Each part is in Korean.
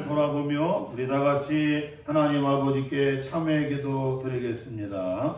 자신을 돌아보며 우리 다 같이 하나님 아버지께 참회 기도 드리겠습니다.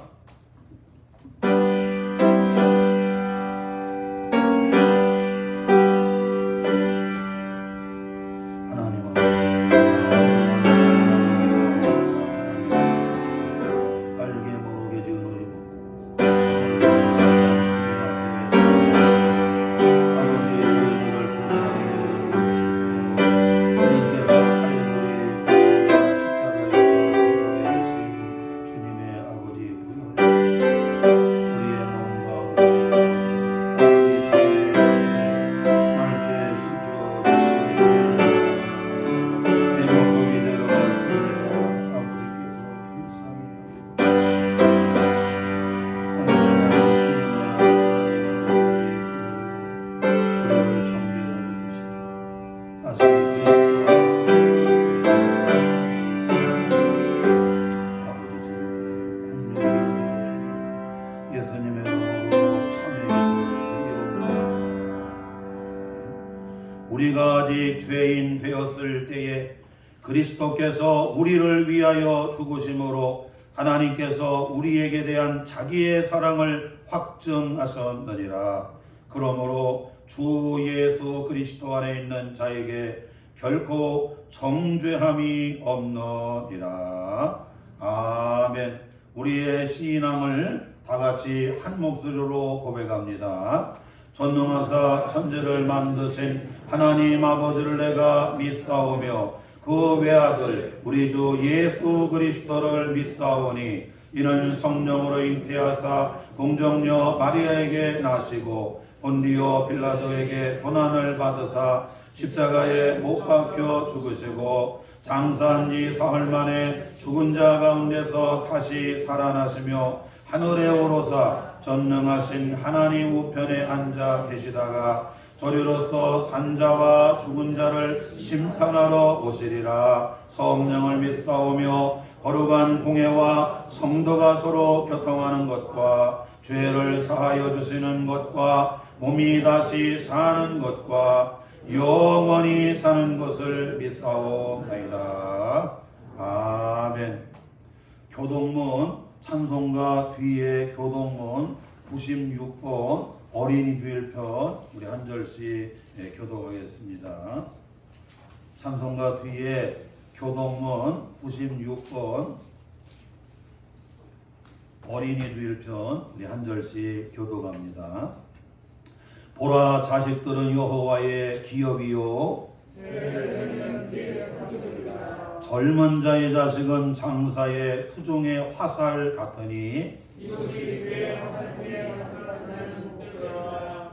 우리가 아직 죄인 되었을 때에 그리스도께서 우리를 위하여 죽으심으로 하나님께서 우리에게 대한 자기의 사랑을 확증하셨느니라. 그러므로 주 예수 그리스도 안에 있는 자에게 결코 정죄함이 없느니라. 아멘. 우리의 신앙을 다 같이 한 목소리로 고백합니다. 전능하사 천지를 만드신 하나님 아버지를 내가 믿사오며 그 외아들 우리 주 예수 그리스도를 믿사오니 이는 성령으로 잉태하사 동정녀 마리아에게 나시고 본디오 빌라도에게 고난을 받으사 십자가에 못 박혀 죽으시고 장사한 지 사흘 만에 죽은 자 가운데서 다시 살아나시며 하늘에 오르사 전능하신 하나님 우편에 앉아 계시다가 저리로서 산자와 죽은 자를 심판하러 오시리라. 성령을 믿사오며 거룩한 공회와 성도가 서로 교통하는 것과 죄를 사하여 주시는 것과 몸이 다시 사는 것과 영원히 사는 것을 믿사옵나이다. 아멘. 교동문 찬송가 뒤에 교동문 96번 어린이 주일편 우리 한 절씩 교독하겠습니다. 찬송가 뒤에 교동문 96번 어린이 주일편 우리 한 절씩 교독합니다. 보라 자식들은 여호와의 기업이요 젊은 자의 자식은 장사의 수종의 화살 같으니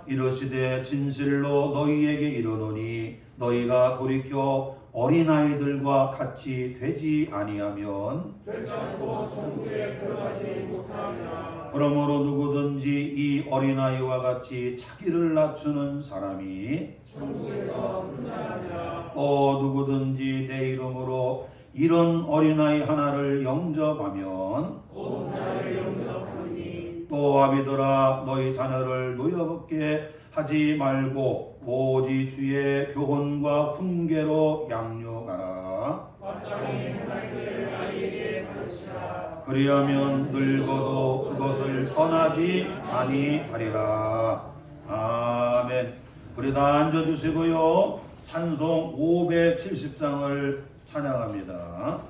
이르시되 진실로 너희에게 이르노니 너희가 돌이켜 어린아이들과 같이 되지 아니하면 결단코 천국에 들어가지 못하리라. 그러므로 누구든지 이 어린아이와 같이 자기를 낮추는 사람이 천국에서 분양하리라. 또 누구든지 내 이름으로 이런 어린아이 하나를 영접하면 곧 나를 영접하니 또 아비들아 너희 자녀를 노여먹게 하지 말고 오직 주의 교훈과 훈계로 양육하라. 마땅히 하나님을 아이에게 가르치라. 그리하면 늙어도 그것을 떠나지 아니하리라. 아멘. 우리 다 앉아주시고요. 찬송 570장을 찬양합니다.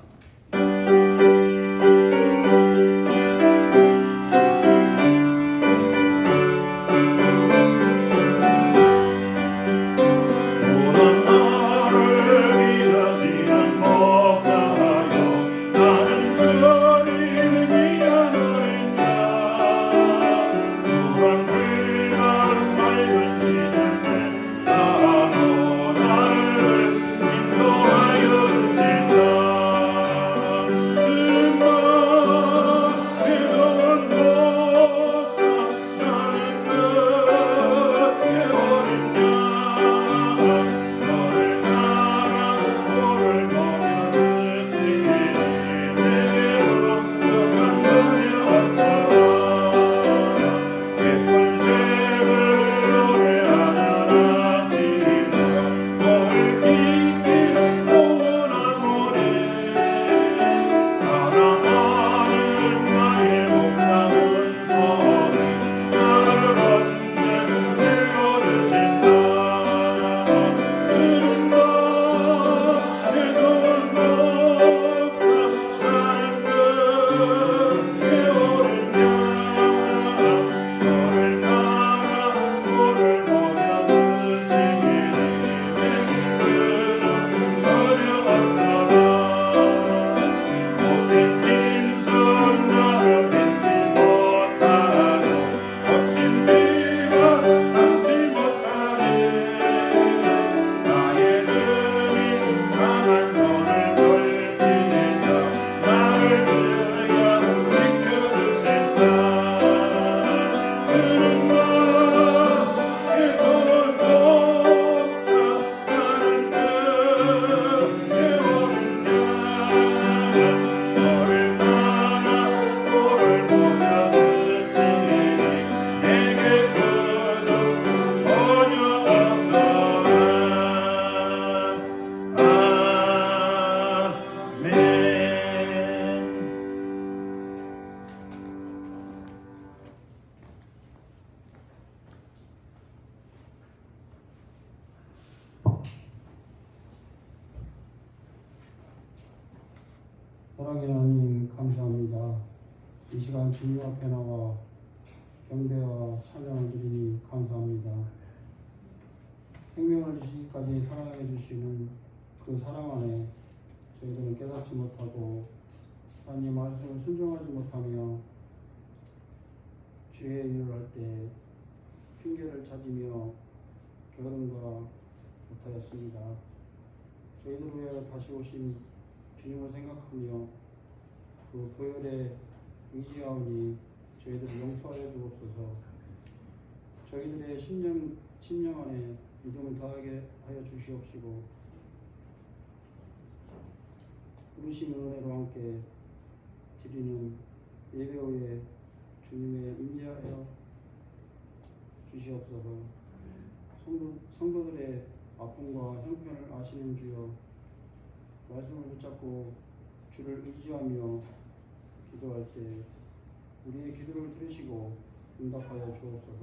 사랑의 하나님 감사합니다. 이 시간 주님 앞에 나와 경배와 찬양을 드리니 감사합니다. 생명을 주시기까지 사랑해 주시는 그 사랑 안에 저희들은 깨닫지 못하고 하나님 말씀을 순종하지 못하며 주의 일을 할 때 핑계를 찾으며 게으름과 못하였습니다. 저희들을 위하여 다시 오신 주님을 생각하며 그 보혈에 의지하오니 저희들을 용서하여 주옵소서. 저희들의 심령 안에 믿음을 더하게 하여 주시옵시고 부르신 은혜로 함께 드리는 예배 후에 주님의 임재하여 주시옵소서. 성도들의 아픔과 형편을 아시는 주여, 말씀을 붙잡고 주를 의지하며 기도할 때 우리의 기도를 들으시고 응답하여 주옵소서.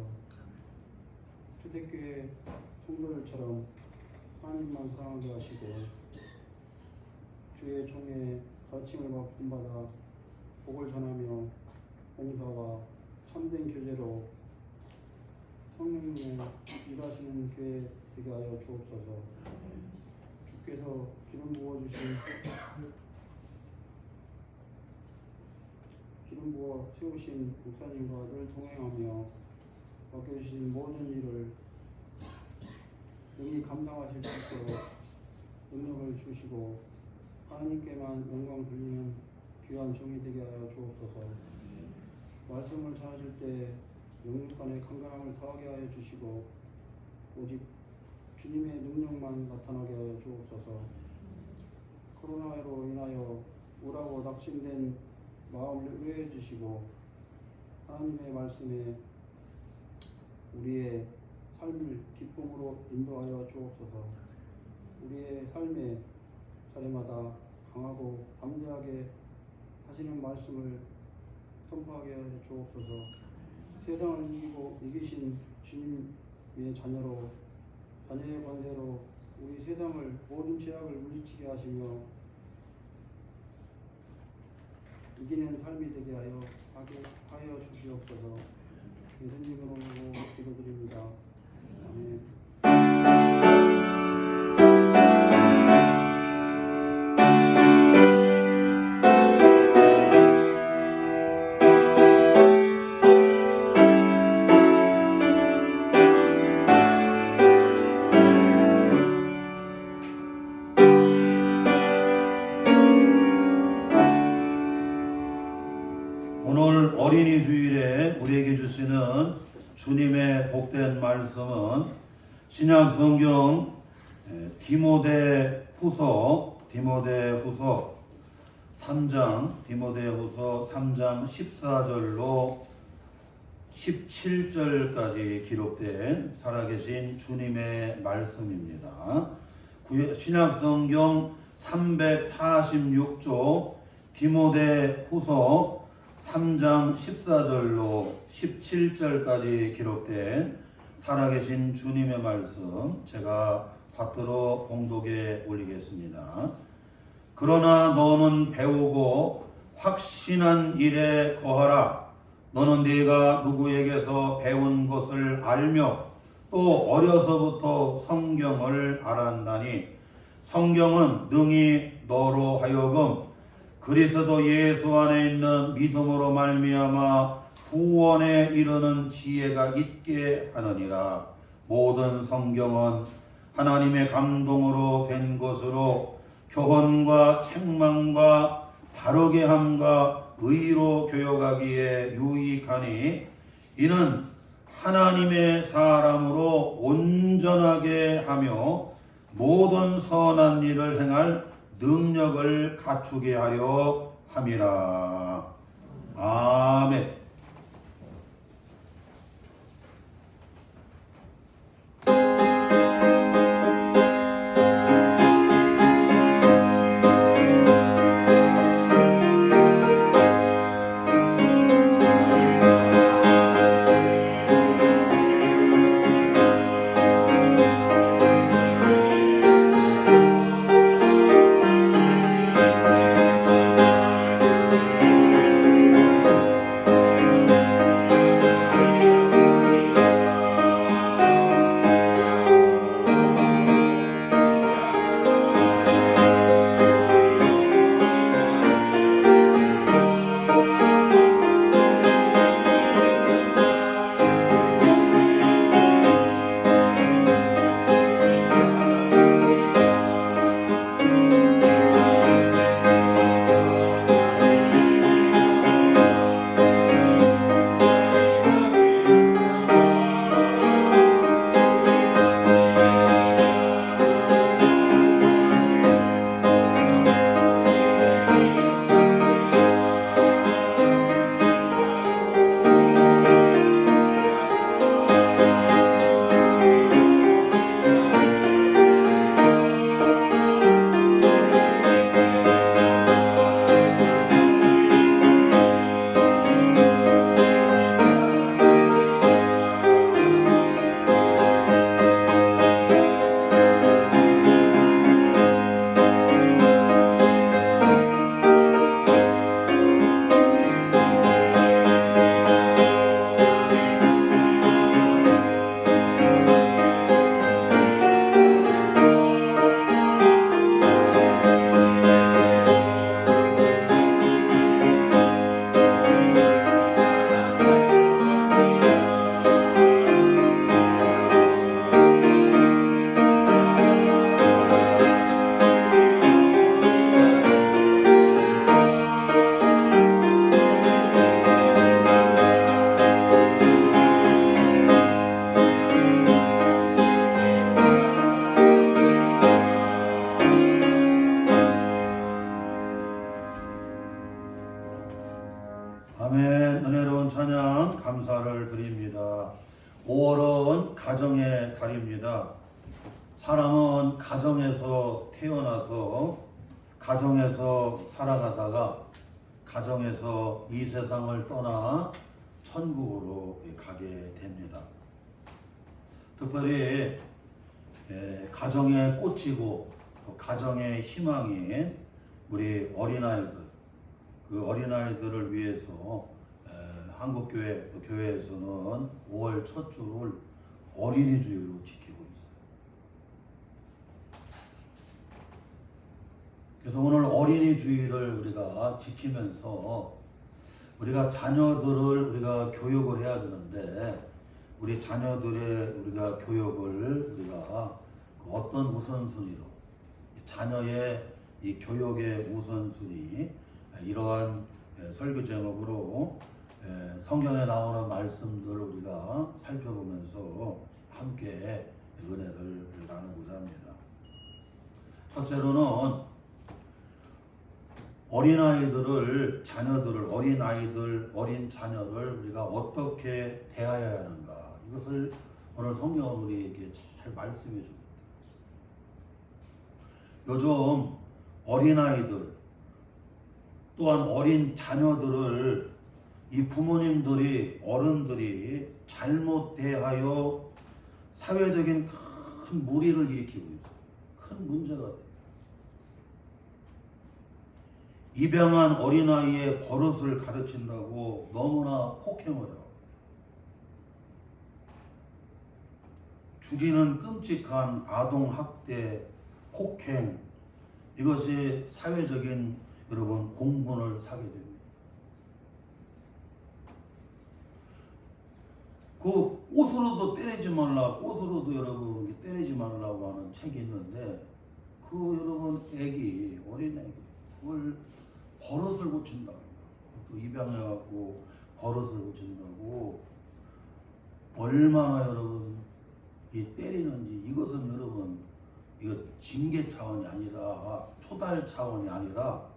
초대교회 성도들처럼 하나님만 사랑하게 하시고 주의 종의 가르침을 받아 복을 전하며 봉사와 참된 교제로 성령님의 일하시는 교회 되게 하여 주옵소서. 주께서 기름 부어 세우신 목사님과 늘 동행하며 맡겨주신 모든 일을 능히 감당하실 수 있도록 능력을 주시고 하나님께만 영광 돌리는 귀한 종이 되게 하여 주옵소서. 말씀을 전하실 때 영육간의 강건함을 더하게 하여 주시고 오직 주님의 능력만 나타나게 하여 주옵소서. 코로나로 인하여 우라고 낙심된 마음을 위로해 주시고 하나님의 말씀에 우리의 삶을 기쁨으로 인도하여 주옵소서. 우리의 삶의 자리마다 강하고 담대하게 하시는 말씀을 선포하게 하여 주옵소서. 세상을 이기신 주님의 자녀의 권세로 우리 세상을 모든 죄악을 물리치게 하시며 이기는 삶이 되게 하여 주시옵소서. 예수님으로 기도드립니다. 아멘. 오늘 어린이 주일에 우리에게 주시는 주님의 복된 말씀은 신약 성경 디모데후서 3장 14절로 17절까지 기록된 살아계신 주님의 말씀입니다. 신약 성경 346조 디모데후서 3장 14절로 17절까지 기록된 살아계신 주님의 말씀 제가 받들어 봉독에 올리겠습니다. 그러나 너는 배우고 확신한 일에 거하라. 너는 네가 누구에게서 배운 것을 알며 또 어려서부터 성경을 알았나니 성경은 능히 너로 하여금 그리스도 예수 안에 있는 믿음으로 말미암아 구원에 이르는 지혜가 있게 하느니라. 모든 성경은 하나님의 감동으로 된 것으로 교훈과 책망과 바르게 함과 의로 교육하기에 유익하니 이는 하나님의 사람으로 온전하게 하며 모든 선한 일을 행할 능력을 갖추게 하려 함이라. 아멘. 사람은 가정에서 태어나서 가정에서 살아가다가 가정에서 이 세상을 떠나 천국으로 가게 됩니다. 특별히 가정에 꽂히고 또 가정의 희망인 우리 어린아이들, 그 어린아이들을 위해서 한국교회 또 교회에서는 5월 첫 주를 어린이 주일로 지키고 있어요. 그래서 오늘 어린이 주일을 우리가 지키면서 우리가 자녀들을 우리가 교육을 해야 되는데 우리 자녀들의 우리가 교육을 우리가 어떤 우선순위로 자녀의 이 교육의 우선순위 이러한 설교 제목으로 성경에 나오는 말씀들을 우리가 살펴보면서 함께 은혜를 나누고자 합니다. 첫째로는 어린아이들을 자녀들을 어린아이들 어린 자녀를 우리가 어떻게 대하여야 하는가 이것을 오늘 성경은 우리에게 잘 말씀해 줍니다. 요즘 어린아이들 또한 어린 자녀들을 이 부모님들이 어른들이 잘못 대하여 사회적인 큰 무리를 일으키고 있어요. 큰 문제가 돼요. 입양한 어린아이의 버릇을 가르친다고 너무나 폭행을 해요. 죽이는 끔찍한 아동학대, 폭행 이것이 사회적인 여러분 공분을 사게 됩니다. 그 꽃으로도 때리지 말라, 꽃으로도 여러분 때리지 말라고 하는 책이 있는데 그 여러분 애기 어린애기 그걸 버릇을 고친다. 또 입양해갖고 버릇을 고친다고 얼마나 여러분 이 때리는지 이것은 여러분 이거 징계 차원이 아니라 토달 차원이 아니라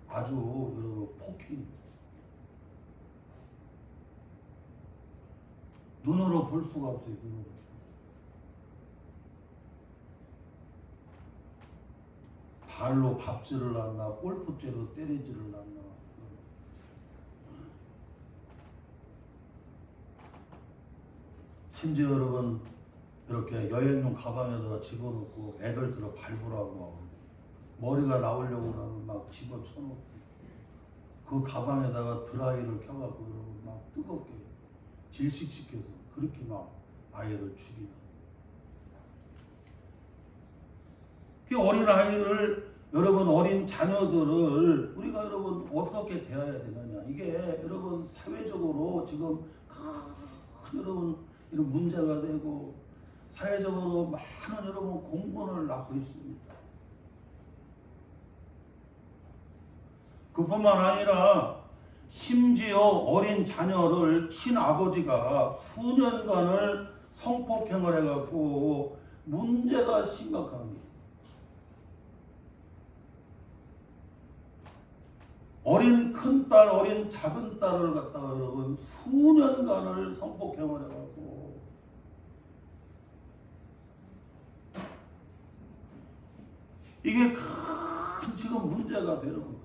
아주 여러분 폭행입니다. 눈으로 볼 수가 없어요. 눈으로. 발로 밥질을 났나 골프째로 때리지를 났나 심지어 여러분 이렇게 여행용 가방에다가 집어넣고 애들들을 밟으라고 하고 머리가 나오려고 하면 막 집어쳐놓고 그 가방에다가 드라이를 켜갖고 여러분 막 뜨겁게 질식시켜서 그렇게 막 아이를 죽이는 그 어린아이를 여러분 어린 자녀들을 우리가 여러분 어떻게 대해야 되느냐 이게 여러분 사회적으로 지금 큰 여러분 이런 문제가 되고 사회적으로 많은 여러분 공분을 낳고 있습니다. 그뿐만 아니라 심지어 어린 자녀를 친아버지가 수년간을 성폭행을 해갖고 문제가 심각한 거예요. 어린 큰딸, 어린 작은 딸을 갖다가 여러분 수년간을 성폭행을 해갖고 이게 큰 지금 문제가 되는 거예요.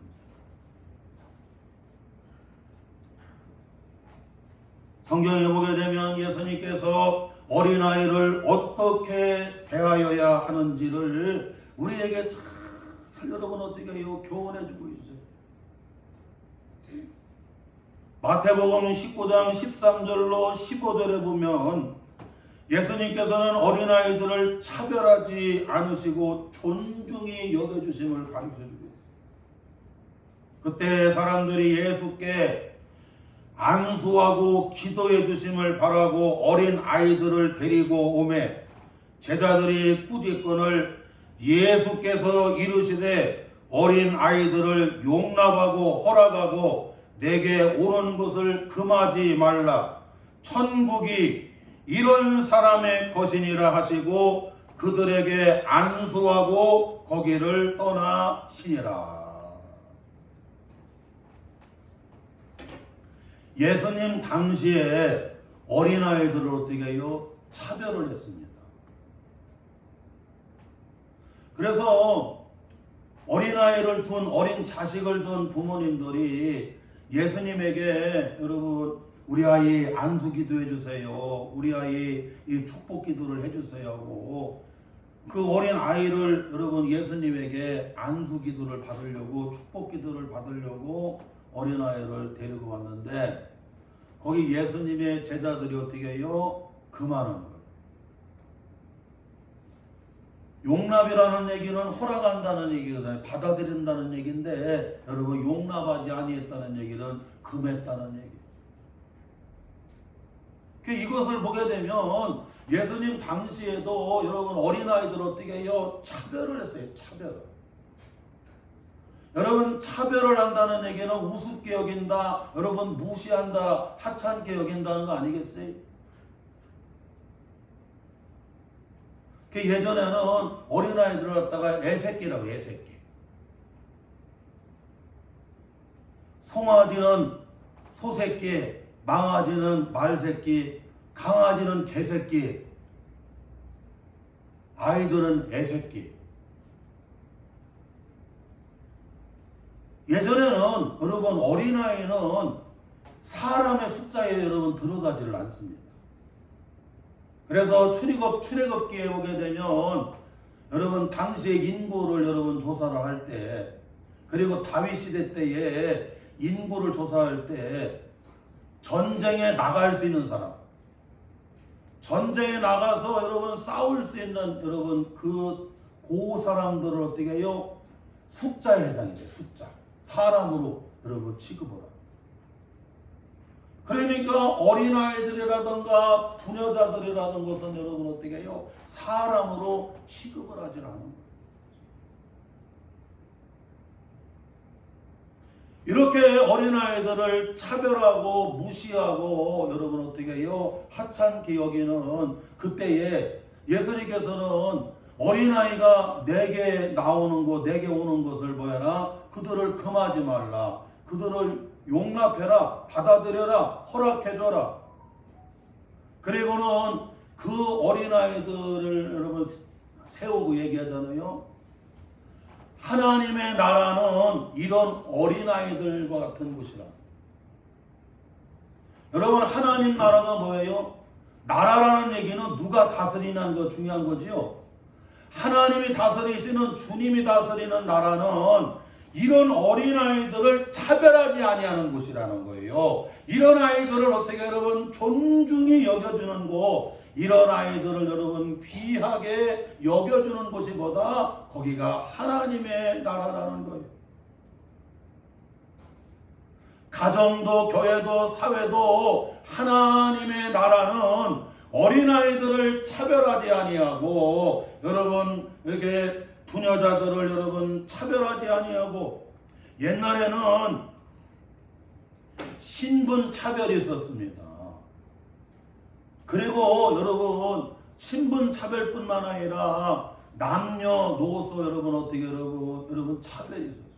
성경에 보게 되면 예수님께서 어린아이를 어떻게 대하여야 하는지를 우리에게 잘 여러분 어떻게 해요? 교훈해주고 있어요. 마태복음 19장 13절로 15절에 보면 예수님께서는 어린아이들을 차별하지 않으시고 존중히 여겨주심을 가르쳐주고 있어요. 그때 사람들이 예수께 안수하고 기도해 주심을 바라고 어린 아이들을 데리고 오매 제자들이 꾸짖건을 예수께서 이르시되 어린 아이들을 용납하고 허락하고 내게 오는 것을 금하지 말라. 천국이 이런 사람의 것이니라 하시고 그들에게 안수하고 거기를 떠나시니라. 예수님 당시에 어린아이들을 어떻게 해요? 차별을 했습니다. 그래서 어린아이를 둔 어린 자식을 둔 부모님들이 예수님에게 여러분 우리 아이 안수 기도해 주세요. 우리 아이 이 축복 기도를 해 주세요 하고 그 어린 아이를 여러분 예수님에게 안수 기도를 받으려고 축복 기도를 받으려고 어린 아이를 데리고 왔는데 거기 예수님의 제자들이 어떻게 해요? 그만한 거예요. 용납이라는 얘기는 허락한다는 얘기거든요. 받아들인다는 얘기인데 여러분 용납하지 아니했다는 얘기는 금했다는 얘기. 이것을 보게 되면 예수님 당시에도 여러분 어린아이들 어떻게 해요? 차별을 했어요. 차별을. 여러분 차별을 한다는 얘기는 우습게 여긴다, 여러분 무시한다, 하찮게 여긴다는 거 아니겠어요? 예전에는 어린아이들을 갖다가 애새끼라고 애새끼. 송아지는 소새끼, 망아지는 말새끼, 강아지는 개새끼, 아이들은 애새끼. 예전에는 여러분 어린아이는 사람의 숫자에 여러분 들어가지를 않습니다. 그래서 출애굽기에 보게 되면 여러분 당시의 인구를 여러분 조사를 할 때 그리고 다윗 시대 때에 인구를 조사할 때 전쟁에 나갈 수 있는 사람, 전쟁에 나가서 여러분 싸울 수 있는 여러분 그 사람들을 어떻게 해요? 숫자에 해당이 돼요. 숫자. 사람으로 여러분 취급을 합니다. 그러니까 어린아이들이라든가 부녀자들이라는 것은 여러분 어떻게 해요? 사람으로 취급을 하지 않는 거예요. 이렇게 어린아이들을 차별하고 무시하고 여러분 어떻게 해요? 하찮게 여기는 그때에 예수님께서는 어린아이가 내게 나오는 것, 내게 오는 것을 뭐해라? 그들을 금하지 말라. 그들을 용납해라. 받아들여라. 허락해줘라. 그리고는 그 어린아이들을 여러분 세우고 얘기하잖아요. 하나님의 나라는 이런 어린아이들과 같은 곳이라. 여러분 하나님 나라가 뭐예요? 나라라는 얘기는 누가 다스리는 거 중요한 거지요. 하나님이 다스리시는 주님이 다스리는 나라는 이런 어린아이들을 차별하지 아니하는 곳이라는 거예요. 이런 아이들을 어떻게 여러분 존중히 여겨주는 곳, 이런 아이들을 여러분 귀하게 여겨주는 곳이 뭐다? 거기가 하나님의 나라라는 거예요. 가정도 교회도 사회도 하나님의 나라는 어린아이들을 차별하지 아니하고 여러분 이렇게 부녀자들을 여러분 차별하지 아니하고 옛날에는 신분 차별이 있었습니다. 그리고 여러분 신분 차별뿐만 아니라 남녀노소 여러분 어떻게 여러분 차별이 있었어요.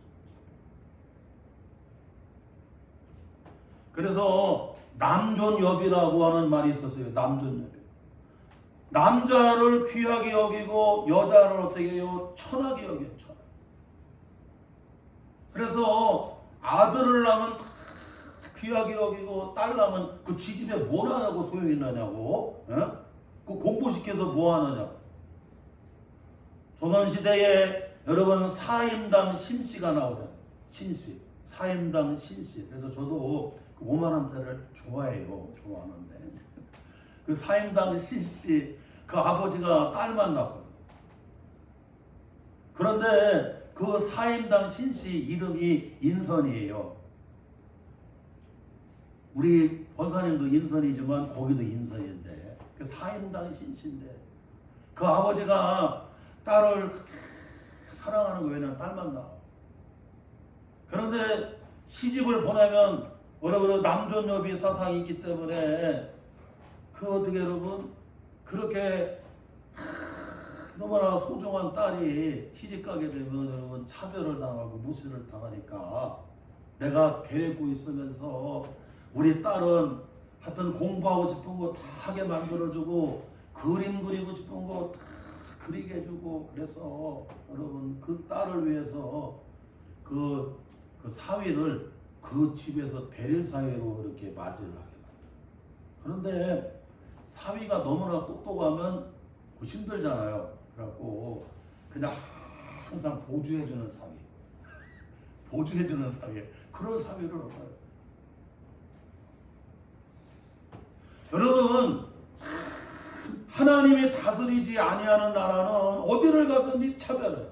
그래서 남존여비라고 하는 말이 있었어요. 남존여비. 남자를 귀하게 여기고 여자를 어떻게 해요? 천하게 여겨요. 천하게. 그래서 아들을 낳으면 다 귀하게 여기고 딸 낳으면 그 지집에 뭘 하냐고 소용이 나냐고. 예? 그 공부시켜서 뭐 하느냐고. 조선시대에 여러분 사임당 신씨가 나오잖아요. 신씨. 사임당 신씨. 그래서 저도 그 5만원짜리를 좋아해요. 좋아하는데. 그 사임당 신씨 그 아버지가 딸만 낳거든. 그런데 그 사임당 신씨 이름이 인선이에요. 우리 권사님도 인선이지만 거기도 인선인데 그 사임당 신씨인데 그 아버지가 딸을 사랑하는 거 왜냐면 딸만 낳아. 그런데 시집을 보내면 여러분 남존여비 사상이 있기 때문에 그 어떻게 여러분 그렇게 너무나 소중한 딸이 시집가게 되면 여러분 차별을 당하고 무시를 당하니까 내가 데리고 있으면서 우리 딸은 하여튼 공부하고 싶은 거 다 하게 만들어주고 그림 그리고 싶은 거 다 그리게 해주고 그래서 여러분 그 딸을 위해서 그 사위를 그 집에서 대릴 사위로 이렇게 맞이를 하게 만들어요. 그런데 사위가 너무나 똑똑하면 힘들잖아요. 그래갖고 그냥 항상 보조해주는 사위, 보조해주는 사위, 그런 사위를 얻어요. 여러분, 하나님이 다스리지 아니하는 나라는 어디를 가든지 차별해요.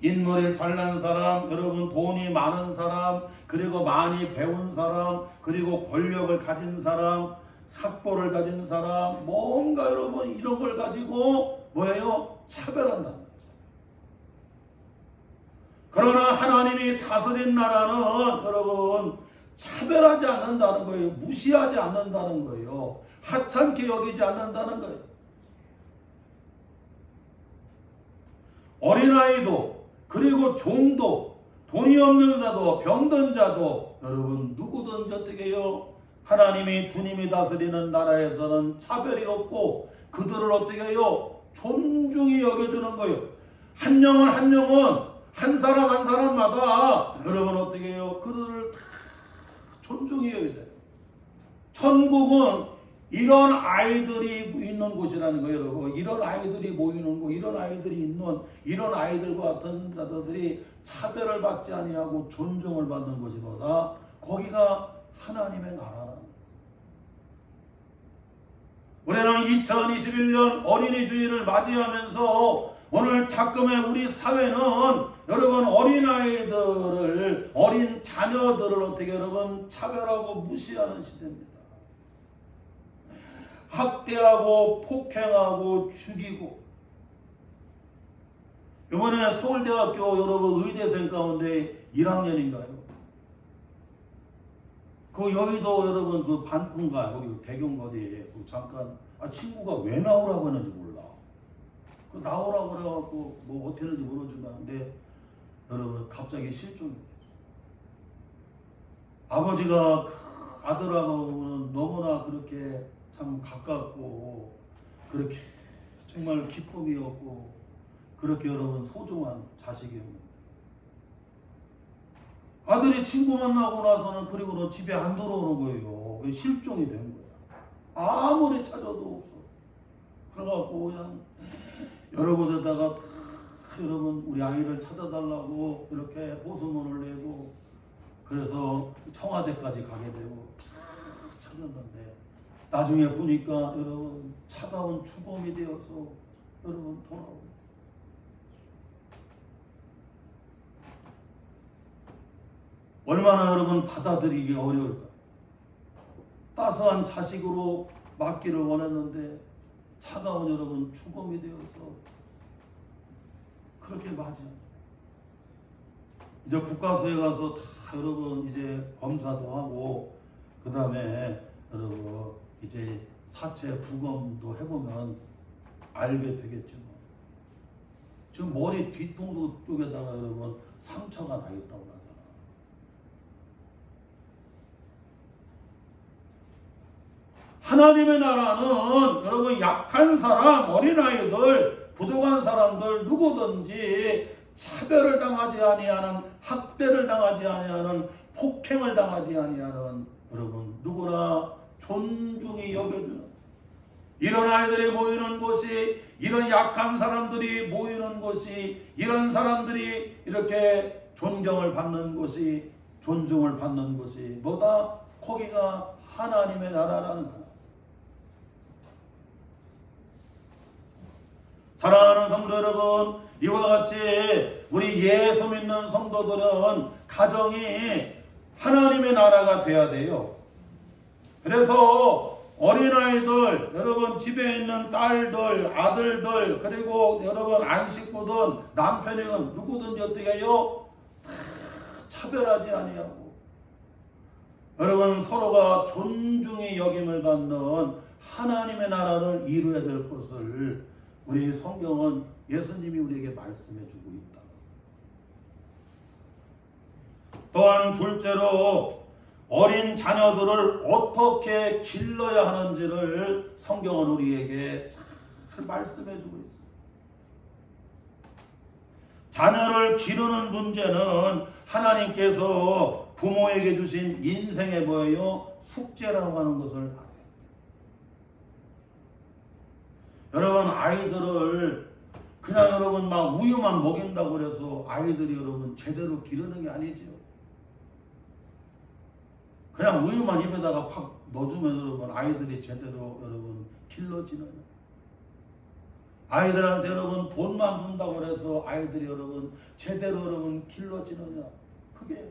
인물이 잘난 사람, 여러분 돈이 많은 사람, 그리고 많이 배운 사람, 그리고 권력을 가진 사람, 학벌을 가진 사람, 뭔가 여러분 이런 걸 가지고 뭐예요? 차별한다는 거죠. 그러나 하나님이 다스린 나라는 여러분 차별하지 않는다는 거예요. 무시하지 않는다는 거예요. 하찮게 여기지 않는다는 거예요. 어린아이도 그리고 종도 돈이 없는 자도 병든 자도 여러분 누구든지 어떻게 해요? 하나님이 주님이 다스리는 나라에서는 차별이 없고 그들을 어떻게 해요? 존중히 여겨주는 거예요. 한 영혼 한 영혼 한 사람 한 사람마다 여러분 어떻게 해요? 그들을 다 존중히 여겨줘요. 천국은 이런 아이들이 있는 곳이라는 거예요, 여러분. 이런 아이들이 모이는 곳, 이런 아이들이 있는, 이런 아이들과 같은 자들이 차별을 받지 아니하고 존중을 받는 곳이보다 거기가 하나님의 나라라는 거예요. 우리는 2021년 어린이 주일을 맞이하면서 오늘 작금의 우리 사회는 여러분 어린아이들을, 어린 자녀들을 어떻게 여러분 차별하고 무시하는 시대입니다. 학대하고 폭행하고 죽이고. 이번에 서울대학교 여러분 의대생 가운데 1학년인가요? 그 여의도 여러분 그 반풍가 거기 대경 어디에 그 잠깐 친구가 왜 나오라고 했는지 몰라. 그 나오라고 그래갖고 뭐 어떻게 했는지 모르지만 근데 여러분 갑자기 실종이 됐어요. 아버지가 아들하고는 너무나 그렇게 참 가깝고 그렇게 정말 기쁨이었고 그렇게 여러분 소중한 자식이었는데 아들이 친구 만나고 나서는 그리고는 집에 안 들어오는 거예요. 실종이 된 거야. 아무리 찾아도 없어. 그래갖고 그냥 여러 곳에다가 다 여러분 우리 아이를 찾아달라고 이렇게 호소문을 내고 그래서 청와대까지 가게 되고 다 찾았는데 나중에 보니까 여러분 차가운 죽음이 되어서 여러분 돌아오게 돼요. 얼마나 여러분 받아들이기 어려울까. 따스한 자식으로 맞기를 원했는데 차가운 여러분 죽음이 되어서 그렇게 맞이합니다. 이제 국가수에 가서 다 여러분 이제 검사도 하고 그 다음에 여러분 이제 사체 부검도 해보면 알게 되겠죠. 지금 머리 뒤통수 쪽에다가 여러분 상처가 나 있다고 하잖아. 하나님의 나라는 여러분 약한 사람, 어린아이들, 부족한 사람들 누구든지 차별을 당하지 아니하는, 학대를 당하지 아니하는, 폭행을 당하지 아니하는 여러분 누구나 존중히 여겨주는 이런 아이들이 모이는 곳이, 이런 약한 사람들이 모이는 곳이, 이런 사람들이 이렇게 존경을 받는 곳이, 존중을 받는 곳이 뭐다? 거기가 하나님의 나라라는 거다. 사랑하는 성도 여러분, 이와 같이 우리 예수 믿는 성도들은 가정이 하나님의 나라가 돼야 돼요. 그래서 어린아이들, 여러분 집에 있는 딸들, 아들들, 그리고 여러분 안식구든 남편이든 누구든지 어떻게 해요? 다 차별하지 아니하고 여러분 서로가 존중의 여김을 받는 하나님의 나라를 이루어야 될 것을 우리 성경은 예수님이 우리에게 말씀해 주고 있다. 또한 둘째로 어린 자녀들을 어떻게 길러야 하는지를 성경은 우리에게 잘 말씀해 주고 있습니다. 자녀를 기르는 문제는 하나님께서 부모에게 주신 인생의 뭐예요? 숙제라고 하는 것을 알아요. 여러분, 아이들을 그냥 여러분 막 우유만 먹인다고 해서 아이들이 여러분 제대로 기르는 게 아니지요. 그냥 우유만 입에다가 팍 넣어주면 여러분 아이들이 제대로 여러분 길러지느냐. 아이들한테 여러분 돈만 준다고 해서 아이들이 여러분 제대로 여러분 길러지느냐. 그게 아니야.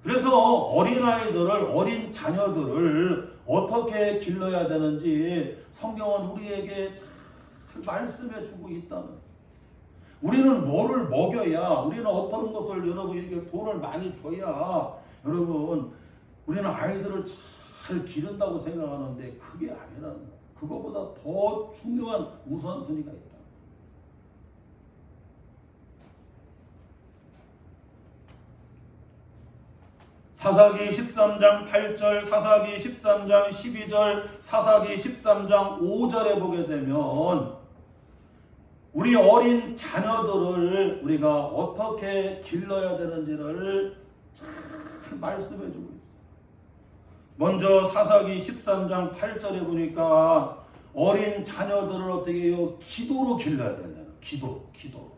그래서 어린아이들을, 어린 자녀들을 어떻게 길러야 되는지 성경은 우리에게 잘 말씀해 주고 있다는 거예요. 우리는 뭐를 먹여야, 우리는 어떤 것을 여러분 이렇게 돈을 많이 줘야 여러분 우리는 아이들을 잘 기른다고 생각하는데 그게 아니라는 거예요. 그거보다 더 중요한 우선순위가 있다. 사사기 13장 8절, 사사기 13장 12절, 사사기 13장 5절에 보게 되면 우리 어린 자녀들을 우리가 어떻게 길러야 되는지를 잘 말씀해 주고 있어요. 먼저 사사기 13장 8절에 보니까 어린 자녀들을 어떻게 해요? 기도로 길러야 된다는 기도로.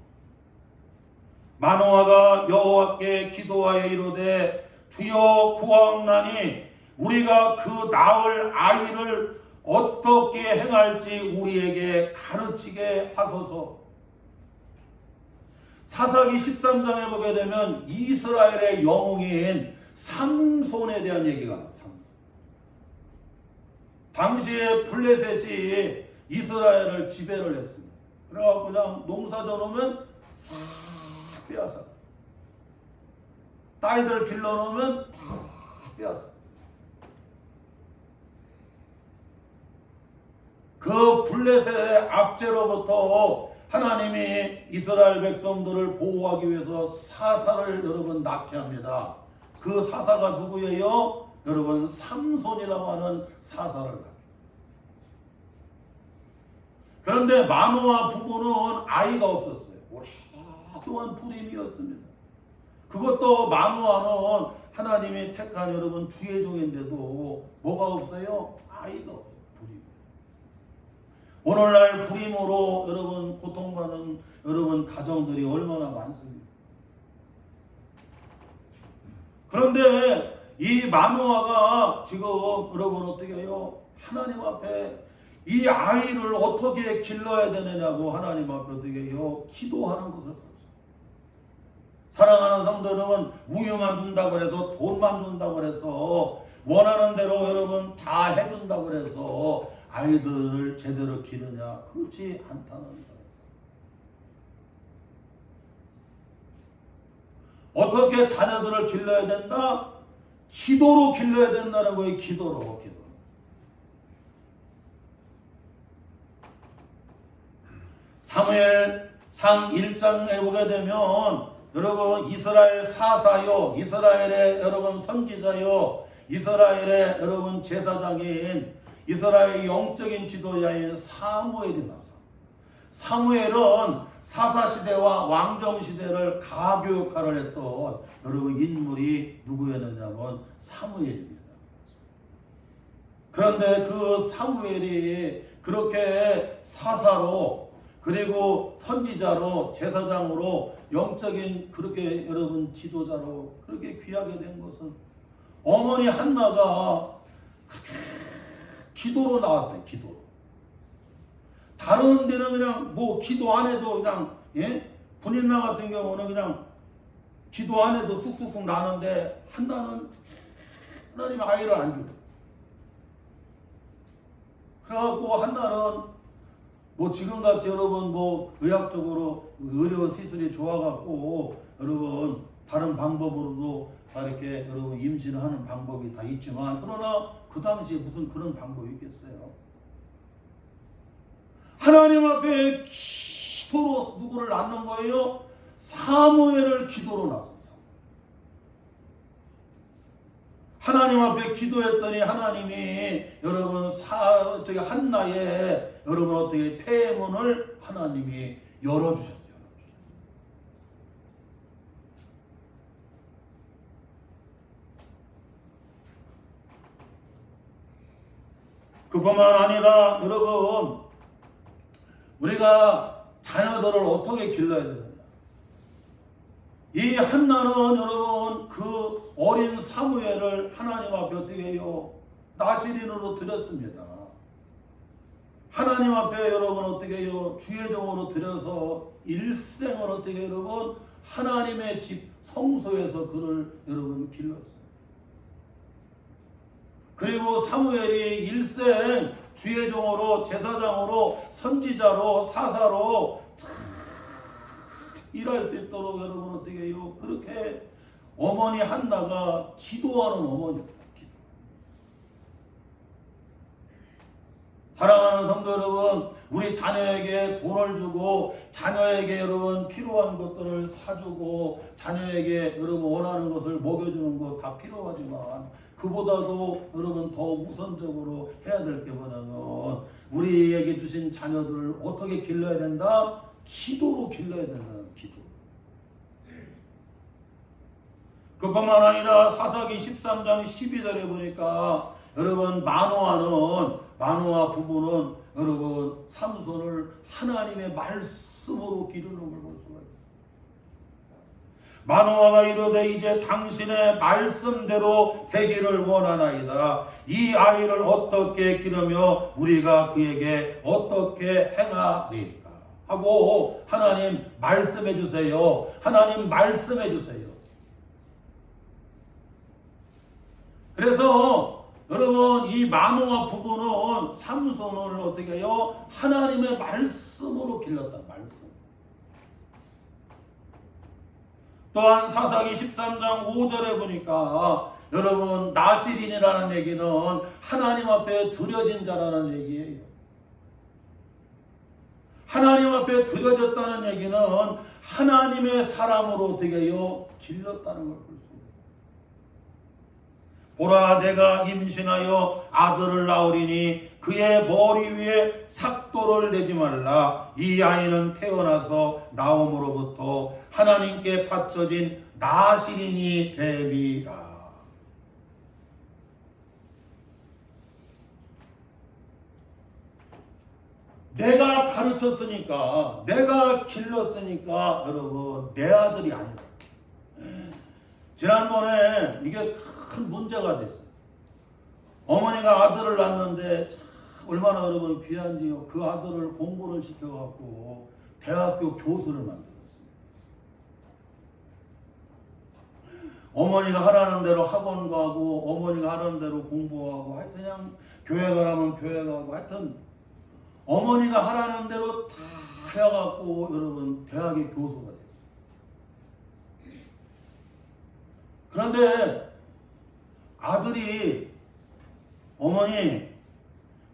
마노아가 여호와께 기도하여 이르되 주여 구하옵나니 우리가 그 낳을 아이를 어떻게 행할지 우리에게 가르치게 하소서. 사사기 13장에 보게 되면 이스라엘의 영웅인 삼손에 대한 얘기가 나와요. 당시에 블레셋이 이스라엘을 지배를 했습니다. 그래서 그냥 농사져 놓으면 싹 빼앗아. 딸들 길러 놓으면 다 빼앗아. 그 블레셋의 압제로부터 하나님이 이스라엘 백성들을 보호하기 위해서 사사를 여러분 낳게 합니다. 그 사사가 누구예요? 여러분 삼손이라고 하는 사사를 낳게. 그런데 마노아 부부는 아이가 없었어요. 오랫동안 불임이었습니다. 그것도 마노아는 하나님이 택한 여러분 주의 종인데도 뭐가 없어요? 아이가 없어요. 불임. 오늘날 불임으로 여러분 고통받는 여러분 가정들이 얼마나 많습니까? 그런데 이 마노아가 지금 여러분 어떻게 해요? 하나님 앞에 이 아이를 어떻게 길러야 되느냐고 하나님 앞에 어떻게 해요? 기도하는 것을 봤어요. 사랑하는 성도는 우유만 준다고 해서 돈만 준다고 해서 원하는 대로 여러분 다 해준다고 해서 아이들을 제대로 기르냐? 그렇지 않다는 거예요. 어떻게 자녀들을 길러야 된다? 기도로 길러야 된다는 거예요. 기도로. 사무엘상 1장에 보게 되면 여러분 이스라엘 사사요, 이스라엘의 여러분 선지자요, 이스라엘의 여러분 제사장인 이스라엘 영적인 지도자인 사무엘이 나서 사무엘은 사사시대와 왕정시대를 가교육하려 했던 여러분 인물이 누구였느냐면 사무엘입니다. 그런데 그 사무엘이 그렇게 사사로 그리고 선지자로 제사장으로 영적인 그렇게 여러분 지도자로 그렇게 귀하게 된 것은 어머니 한나가 기도로 나왔어요. 기도로. 다른 데는 그냥 뭐 기도 안 해도 그냥 분인나 같은 경우는 그냥 기도 안 해도 쑥쑥쑥 나는데 한나는 하나님 아이를 안 주고 그래갖고 한나는 뭐 지금같이 여러분 뭐 의학적으로 의료 시술이 좋아갖고 여러분 다른 방법으로도 다 이렇게 여러분 임신을 하는 방법이 다 있지만 그러나 그 당시에 무슨 그런 방법이 있겠어요? 하나님 앞에 기도로 누구를 낳는 거예요? 사무엘을 기도로 낳았어요. 하나님 앞에 기도했더니 하나님이 여러분 한나의 여러분 어떻게 태문을 하나님이 열어주셨어요. 그뿐만 아니라 여러분 우리가 자녀들을 어떻게 길러야 되느냐. 이 한나는 여러분 그 어린 사무엘을 하나님 앞에 어떻게 해요? 나시린으로 드렸습니다. 하나님 앞에 여러분 어떻게 해요? 주의 종으로 드려서 일생을 어떻게 여러분 하나님의 집 성소에서 그를 여러분 길렀어요. 그리고 사무엘이 일생 주의 종으로 제사장으로 선지자로 사사로 잘 일할 수 있도록 여러분 어떻게 해요? 그렇게 어머니 한나가 기도하는 어머니였다. 기도. 사랑하는 성도 여러분, 우리 자녀에게 돈을 주고 자녀에게 여러분 필요한 것들을 사주고 자녀에게 여러분 원하는 것을 먹여주는 거 다 필요하지만 그보다도 여러분 더 우선적으로 해야 될 게 뭐냐면 우리에게 주신 자녀들을 어떻게 길러야 된다? 기도로 길러야 된다는 기도. 그뿐만 아니라 사사기 13장 12절에 보니까 여러분 마노아 부부는 여러분 삼손을 하나님의 말씀으로 기르는 걸 볼 수가 있어요. 마노아가 이르되 이제 당신의 말씀대로 되기를 원하나이다. 이 아이를 어떻게 기르며 우리가 그에게 어떻게 행하리까 하고 하나님 말씀해 주세요. 하나님 말씀해 주세요. 그래서 여러분 이 마노아 부부는 삼손을 어떻게 해요? 하나님의 말씀으로 길렀다. 말씀. 또한 사사기 13장 5절에 보니까 여러분 나시린이라는 얘기는 하나님 앞에 드려진 자라는 얘기예요. 하나님 앞에 드려졌다는 얘기는 하나님의 사람으로 어떻게 해요? 길렀다는 걸 볼 수 있어요. 보라 내가 임신하여 아들을 낳으리니 그의 머리 위에 삭도를 내지 말라. 이 아이는 태어나서 나옴으로부터 하나님께 바쳐진 나시린이 되리라. 내가 가르쳤으니까 내가 길렀으니까 여러분 내 아들이 아니다. 지난번에 이게 큰 문제가 됐어요. 어머니가 아들을 낳았는데 참 얼마나 여러분 귀한지요. 그 아들을 공부를 시켜갖고 대학교 교수를 만들었어요. 어머니가 하라는 대로 학원 가고 어머니가 하라는 대로 공부하고 하여튼 그냥 교회 가라면 교회 가고 하여튼 어머니가 하라는 대로 다 해갖고 여러분 대학의 교수가 됐어요. 그런데 아들이 어머니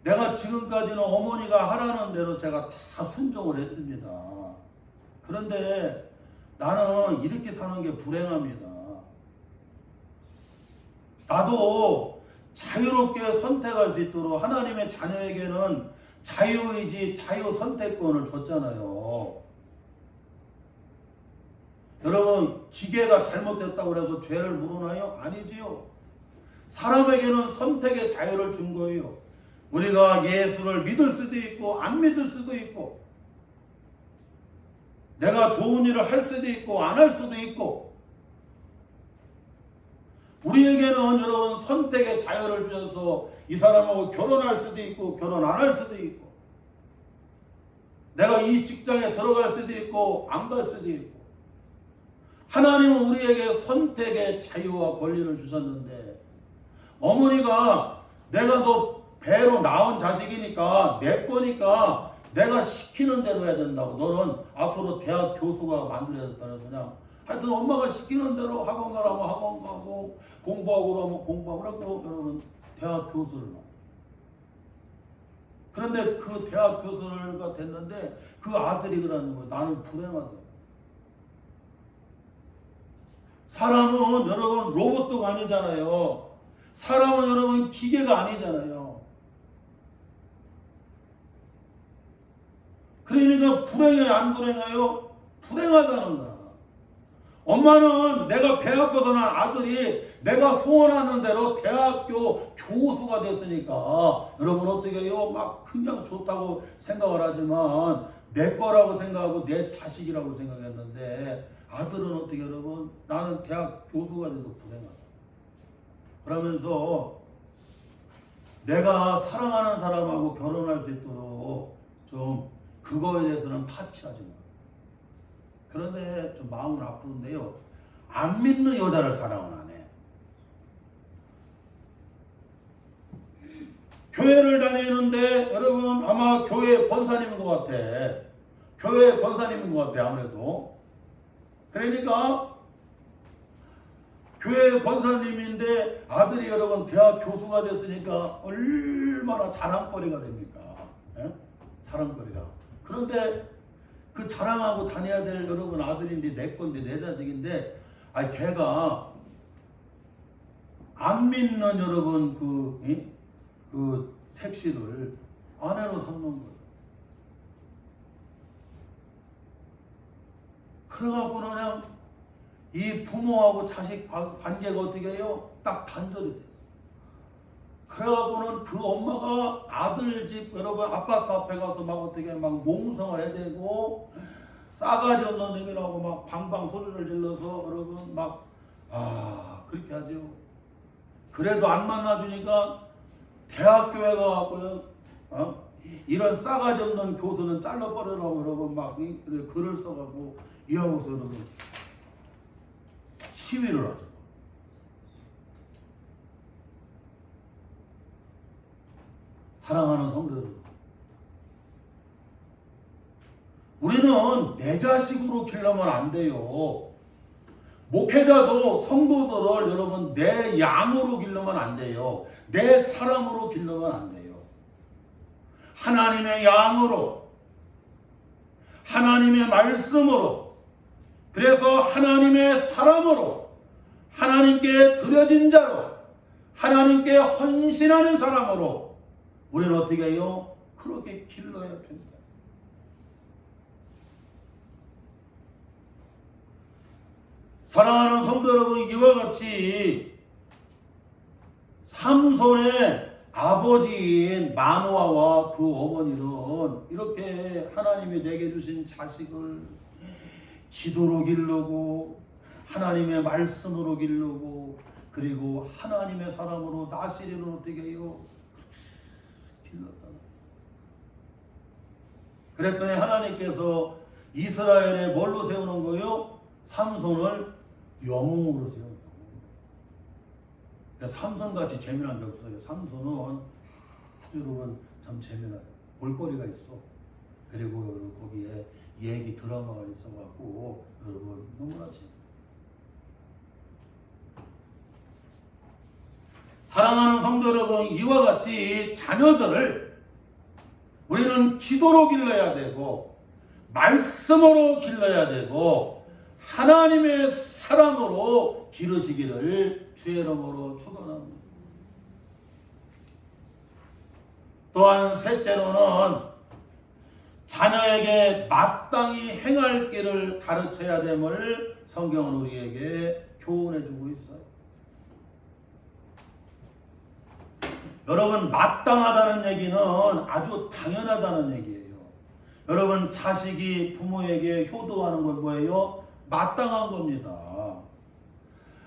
내가 지금까지는 어머니가 하라는 대로 제가 다 순종을 했습니다. 그런데 나는 이렇게 사는 게 불행합니다. 나도 자유롭게 선택할 수 있도록 하나님의 자녀에게는 자유의지, 자유선택권을 줬잖아요. 여러분 기계가 잘못됐다고 해서 죄를 물으나요? 아니지요. 사람에게는 선택의 자유를 준 거예요. 우리가 예수를 믿을 수도 있고 안 믿을 수도 있고 내가 좋은 일을 할 수도 있고 안 할 수도 있고 우리에게는 여러분 선택의 자유를 주셔서 이 사람하고 결혼할 수도 있고 결혼 안 할 수도 있고 내가 이 직장에 들어갈 수도 있고 안 갈 수도 있고 하나님은 우리에게 선택의 자유와 권리를 주셨는데 어머니가 내가 너 배로 낳은 자식이니까 내 거니까 내가 시키는 대로 해야 된다고 너는 앞으로 대학 교수가 만들어야겠다 그래서 그냥 하여튼 엄마가 시키는 대로 학원 가라면 학원 가고 공부하고 그러면 공부하고 그러고 여러분 대학 교수를 만들어. 그런데 그 대학 교수가 됐는데 그 아들이 그러는 거예요. 나는 불행하다. 사람은 여러분 로봇도 아니잖아요. 사람은 여러분 기계가 아니잖아요. 그러니까 불행해 안 불행해요? 불행하다는 거야. 엄마는 내가 배 아파서 난 아들이 내가 소원하는 대로 대학교 교수가 됐으니까 여러분 어떻게 해요? 막 그냥 좋다고 생각을 하지만 내 거라고 생각하고 내 자식이라고 생각했는데 아들은 어떻게 여러분? 나는 대학 교수가 돼도 불행하다. 그러면서 내가 사랑하는 사람하고 결혼할 수 있도록 좀 그거에 대해서는 타치하지 마. 그런데 좀 마음은 아프는데요. 안 믿는 여자를 사랑은 안 해. 교회를 다니는데 여러분 아마 교회 권사님인 것 같아. 교회 권사님인 것 같아 아무래도. 그러니까 교회 권사님인데 아들이 여러분 대학 교수가 됐으니까 얼마나 자랑거리가 됩니까? 예? 자랑거리가. 그런데 그 자랑하고 다녀야 될 여러분 아들인데 내 건데 내 자식인데 걔가 안 믿는 여러분 그 색시를 아내로 삼는 거예요. 그래갖고는 그냥 이 부모하고 자식 관계가 어떻게 해요? 딱 단절이 돼요. 그래갖고는 그 엄마가 아들 집 여러분 아파트 앞에 가서 막 어떻게 막 몽성을 해대고 싸가지 없는 놈이라고 막 방방 소리를 질러서 여러분 막 그렇게 하죠. 그래도 안 만나주니까 대학교에 가갖고요 이런 싸가지 없는 교수는 잘라버리라고 여러분 막 글을 써갖고 이하고서 여러분 시위를 하죠. 사랑하는 성도 여러분, 우리는 내 자식으로 길러면 안 돼요. 목회자도 성도들을 여러분 내 양으로 길러면 안 돼요. 내 사람으로 길러면 안 돼요. 하나님의 양으로, 하나님의 말씀으로, 그래서 하나님의 사람으로, 하나님께 드려진 자로, 하나님께 헌신하는 사람으로 우리는 어떻게 해요? 그렇게 길러야 됩니다. 사랑하는 성도 여러분, 이와 같이 삼손의 아버지인 마노아와 그 어머니는 이렇게 하나님이 내게 주신 자식을 기도로 기르고 하나님의 말씀으로 기르고 그리고 하나님의 사람으로 나시리는 어떻게 해요? 길렀다. 그랬더니 하나님께서 이스라엘에 뭘로 세우는 거예요? 삼손을 영웅으로 세우는 거예요. 삼손같이 재미난 게 없어요. 삼손은 여러분 참 재미나요. 볼거리가 있어. 그리고 거기에 얘기 드라마가 있어갖고 여러분 너무나 재미나요. 사랑하는 성도 여러분, 이와 같이 자녀들을 우리는 기도로 길러야 되고 말씀으로 길러야 되고 하나님의 사랑으로 기르시기를 주의 이름으로 축원합니다. 또한 셋째로는 자녀에게 마땅히 행할 길을 가르쳐야 됨을 성경은 우리에게 교훈해 주고 있어요. 여러분 마땅하다는 얘기는 아주 당연하다는 얘기예요. 여러분 자식이 부모에게 효도하는 건 뭐예요? 마땅한 겁니다.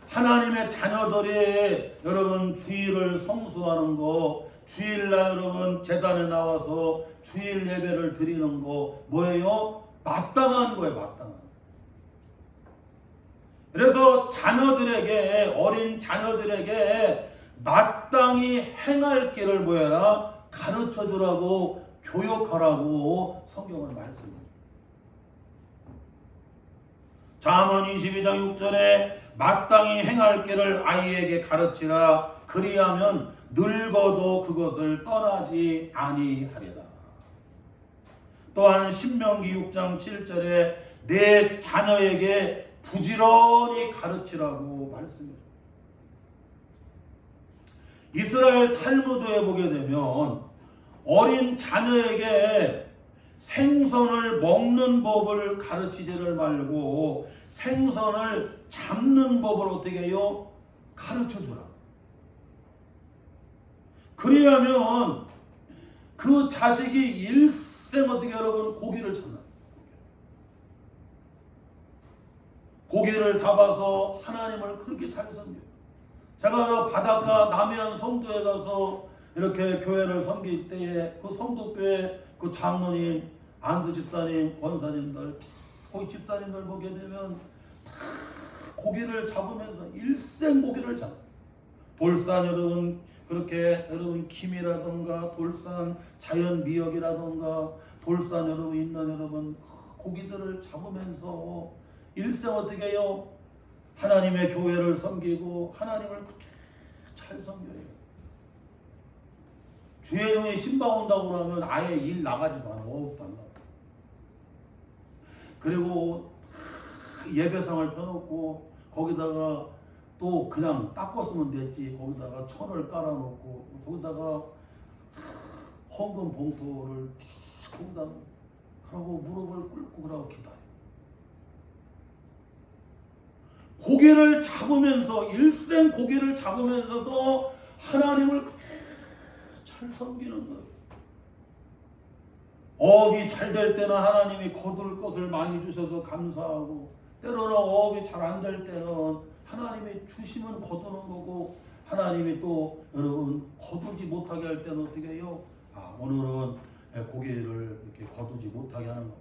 하나님의 자녀들이 여러분 주일을 성수하는 거, 주일날 여러분 제단에 나와서 주일 예배를 드리는 거 뭐예요? 마땅한 거예요. 마땅한. 그래서 자녀들에게 어린 자녀들에게 마땅히 행할 길을 뭐해라? 가르쳐주라고 교육하라고 성경은 말씀합니다. 잠언 22장 6절에 마땅히 행할 길을 아이에게 가르치라. 그리하면 늙어도 그것을 떠나지 아니하리라. 또한 신명기 6장 7절에 내 자녀에게 부지런히 가르치라고 말씀합니다. 이스라엘 탈무드에 보게 되면 어린 자녀에게 생선을 먹는 법을 가르치지를 말고 생선을 잡는 법을 어떻게 해요? 가르쳐 주라. 그리하면 그 자식이 일생 어떻게 여러분 고기를 잡나. 고기를 잡아서 하나님을 그렇게 잘 섬겨요. 제가 바닷가 남해안 성도에 가서 이렇게 교회를 섬길 때에 그 성도교회 그 장로님, 안수 집사님, 권사님들, 거기 집사님들 보게 되면 다 고기를 잡으면서 일생 고기를 잡아요. 돌산 여러분 그렇게 여러분 김이라든가 돌산 자연 미역이라든가 돌산 여러분 있는 여러분 고기들을 잡으면서 일생 어떻게 해요? 하나님의 교회를 섬기고 하나님을 그렇게 잘 섬겨요. 주의 종이 신방 온다고 그러면 아예 일 나가지도 않아. 어업도 안 나가. 그리고 예배상을 펴놓고 거기다가 또 그냥 닦았으면 됐지. 거기다가 천을 깔아놓고 거기다가 헌금 봉투를 거기다 그러고 무릎을 꿇고 그러고 기다려. 고기를 잡으면서 일생 고기를 잡으면서도 하나님을 잘 섬기는 거예요. 어업이 잘 될 때는 하나님이 거둘 것을 많이 주셔서 감사하고 때로는 어업이 잘 안 될 때는 하나님이 주시면 거두는 거고 하나님이 또 여러분 거두지 못하게 할 때는 어떻게 해요? 오늘은 고기를 이렇게 거두지 못하게 하는 거.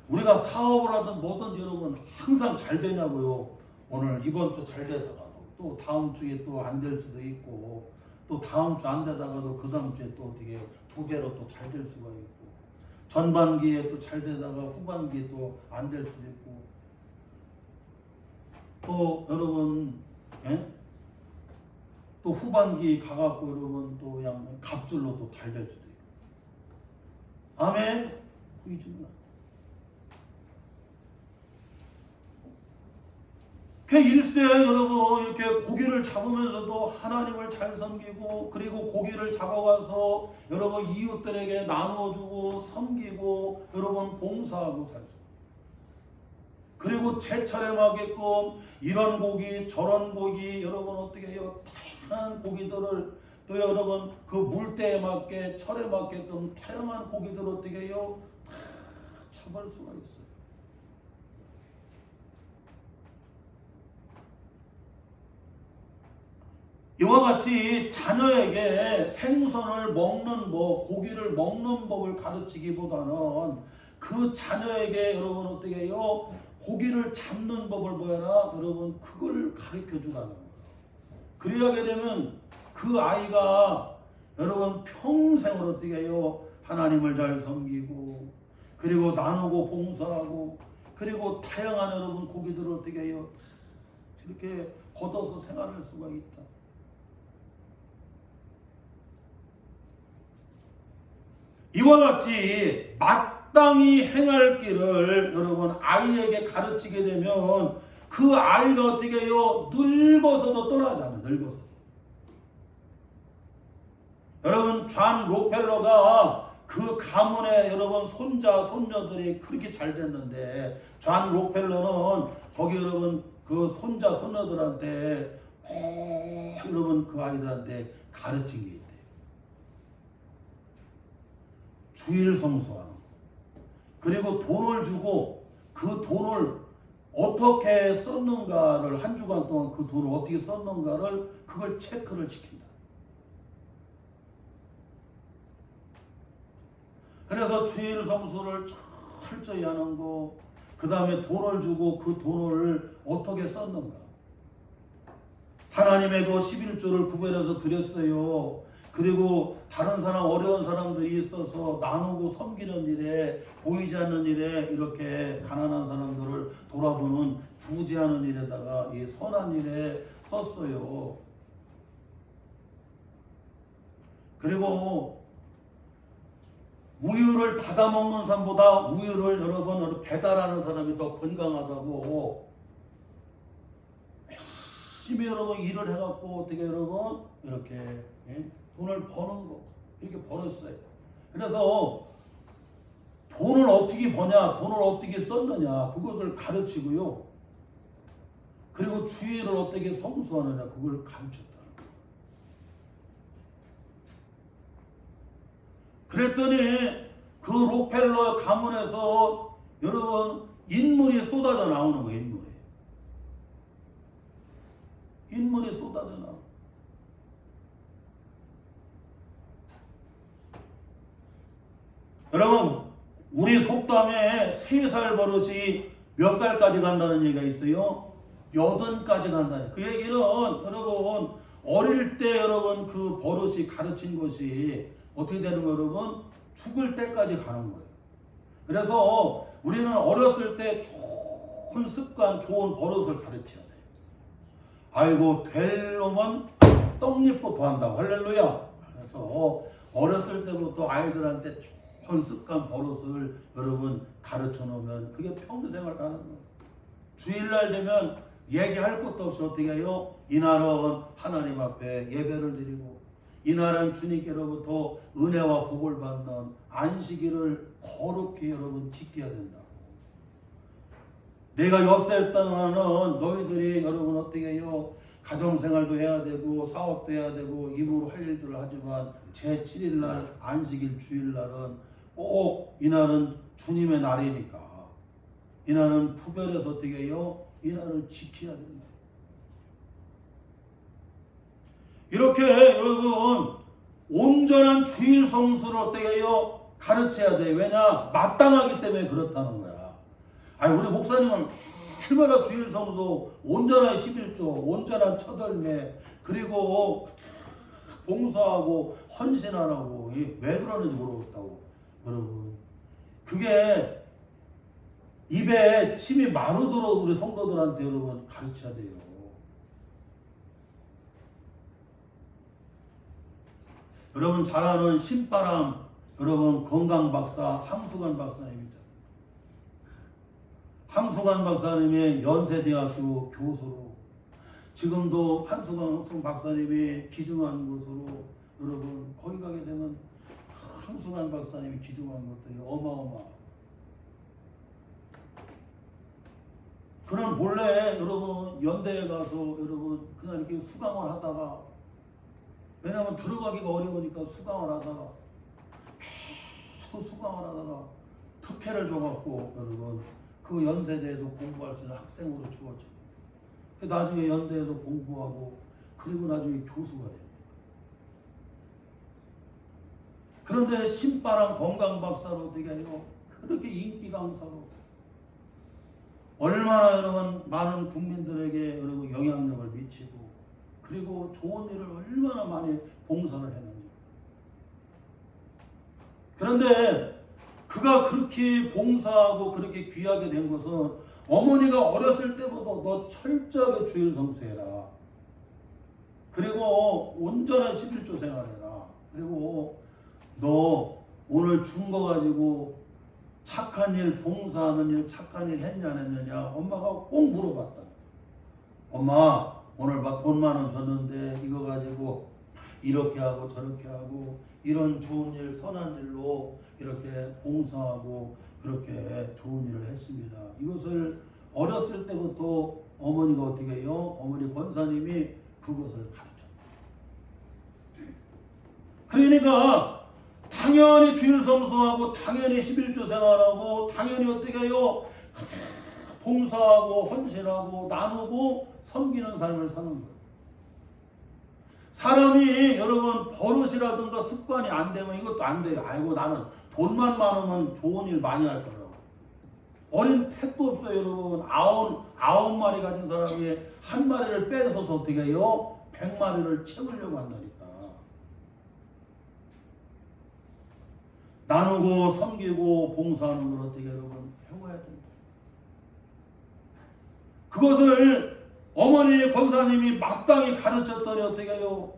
우리가 사업을 하든 뭐든지 여러분 항상 잘 되냐고요. 오늘 이번 주 잘 되다가도 또 다음 주에 또 안 될 수도 있고 또 다음 주 안 되다가도 그 다음 주에 또 어떻게 두 배로 또 잘 될 수가 있고 전반기에 또 잘 되다가 후반기에 또 안 될 수도 있고 또 여러분 또 후반기 가갖고 여러분 또 그냥 갑줄로 또 잘 될 수도 있고 아멘. 그 일생 여러분 이렇게 고기를 잡으면서도 하나님을 잘 섬기고 그리고 고기를 잡아가서 여러분 이웃들에게 나눠주고 섬기고 여러분 봉사하고 살 수. 그리고 제철에 맞게끔 이런 고기 저런 고기 여러분 어떻게 해요? 다양한 고기들을 또 여러분 그 물때에 맞게 철에 맞게끔 다양한 고기들을 어떻게 해요? 다 잡을 수가 있어요. 이와 같이 자녀에게 생선을 먹는 법, 고기를 먹는 법을 가르치기보다는 그 자녀에게 여러분 어떻게 해요? 고기를 잡는 법을 뭐해라? 여러분 그걸 가르쳐 주라는 거예요. 그래야게 되면 그 아이가 여러분 평생을 어떻게 해요? 하나님을 잘 섬기고 그리고 나누고 봉사하고 그리고 다양한 여러분 고기들을 어떻게 해요? 이렇게 걷어서 생활할 수가 있다. 이와 같이 마땅히 행할 길을 여러분 아이에게 가르치게 되면 그 아이가 어떻게 해요? 늙어서도 떠나지 않아요. 늙어서도. 여러분 존 록펠러가 그 가문의 여러분 손자 손녀들이 그렇게 잘 됐는데 존 록펠러는 거기 여러분 그 손자 손녀들한테 꼭 여러분 그 아이들한테 가르친 게 있대요. 주일 성수하는 거. 그리고 돈을 주고 그 돈을 어떻게 썼는가를 한 주간 동안 그 돈을 어떻게 썼는가를 그걸 체크를 시킨다. 그래서 주일 성수를 철저히 하는 거, 그 다음에 돈을 주고 그 돈을 어떻게 썼는가. 하나님의 그 11조를 구별해서 드렸어요. 그리고 다른 사람 어려운 사람들이 있어서 나누고 섬기는 일에 보이지 않는 일에 이렇게 가난한 사람들을 돌아보는 구제하는 일에다가 이 선한 일에 썼어요. 그리고 우유를 받아먹는 사람보다 우유를 여러분 배달하는 사람이 더 건강하다고 열심히 여러분 일을 해갖고 어떻게 여러분 이렇게 돈을 버는 거 이렇게 벌었어요. 그래서 돈을 어떻게 버냐, 돈을 어떻게 썼느냐 그것을 가르치고요. 그리고 주의를 어떻게 성수하느냐 그걸 가르쳤다. 그랬더니 그 록펠러 가문에서 여러분 인물이 쏟아져 나오는 거예요. 인물이 쏟아져 나오는 거예요. 여러분 우리 속담에 3살 버릇이 몇 살까지 간다는 얘기가 있어요? 80까지 간다는. 그 얘기는 여러분 어릴 때 여러분 그 버릇이 가르친 것이 어떻게 되는 거예요, 여러분? 죽을 때까지 가는 거예요. 그래서 우리는 어렸을 때 좋은 습관, 좋은 버릇을 가르쳐야 돼요. 아이고 될 놈은 떡잎부터 한다고. 할렐루야. 그래서 어렸을 때부터 아이들한테 좋은 습관, 버릇을 여러분 가르쳐 놓으면 그게 평생을 가는 거예요. 주일날 되면 얘기할 것도 없이 어떻게 해요? 이날은 하나님 앞에 예배를 드리고 이날은 주님께로부터 은혜와 복을 받는 안식일을 거룩히 여러분 지켜야 된다고. 내가 엿새 동안은 너희들이 여러분 어떻게 해요? 가정생활도 해야 되고 사업도 해야 되고 입으로 할 일들을 하지만 제7일날 안식일 주일날은 꼭 이날은 주님의 날이니까 이날은 구별해서 어떻게 해요? 이날을 지켜야 된다. 이렇게 여러분 온전한 주일 성수를 어떻게 해요? 가르쳐야 돼요. 왜냐? 마땅하기 때문에 그렇다는 거야. 아니 우리 목사님은 얼마나 주일 성수, 온전한 11조, 온전한 첫월매, 그리고 봉사하고 헌신하라고 왜 그러는지 모르겠다고. 여러분 그게 입에 침이 마르도록 우리 성도들한테 여러분 가르쳐야 돼요. 여러분 잘 아는 신바람 여러분 건강박사 함수관 박사님이죠. 함수관 박사님이 연세대학교 교수로 지금도 함수관 박사님이 기증한 곳으로 여러분 거기 가게 되면 함수관 박사님이 기증한 것들이 어마어마하고 그런 본래 여러분 연대에 가서 여러분 그냥 이렇게 수강을 하다가 왜냐하면 들어가기가 어려우니까 수강을 하다가 계속 수강을 하다가 특혜를 줘갖고 여러분 그 연세대에서 공부할 수 있는 학생으로 주어집니다. 나중에 연대에서 공부하고 그리고 나중에 교수가 됩니다. 그런데 신바람 건강박사로 어떻게 해요? 그렇게 인기 강사로 얼마나 여러분 많은 국민들에게 여러분 영향력을 미치고 그리고 좋은 일을 얼마나 많이 봉사를 했는지. 그런데 그가 그렇게 봉사하고 그렇게 귀하게 된 것은 어머니가 어렸을 때부터 너 철저하게 주일 성수해라. 그리고 온전한 11조 생활해라. 그리고 너 오늘 준 거 가지고 착한 일, 봉사하는 일, 착한 일 했냐 안 했느냐 엄마가 꼭 물어봤다. 엄마 오늘 막 돈 10,000원 줬는데 이거 가지고 이렇게 하고 저렇게 하고 이런 좋은 일, 선한 일로 이렇게 봉사하고 그렇게 좋은 일을 했습니다. 이것을 어렸을 때부터 어머니가 어떻게 해요? 어머니 권사님이 그것을 가르쳤다. 그러니까 당연히 주일 성수하고 당연히 11조 생활하고 당연히 어떻게 해요? 봉사하고 헌신하고 나누고 섬기는 삶을 사는 거예요. 사람이 여러분 버릇이라든가 습관이 안 되면 이것도 안 돼요. 아이고 나는 돈만 많으면 좋은 일 많이 할 거라고. 어린 택도 없어요. 여러분 9마리 가진 사람이 1마리를 뺏어서 어떻게 해요? 100마리를 채우려고 한다니까. 나누고 섬기고 봉사하는 걸 어떻게 여러분 배워야 된다. 그것을 어머니 권사님이 마땅히 가르쳤더니 어떻게 해요?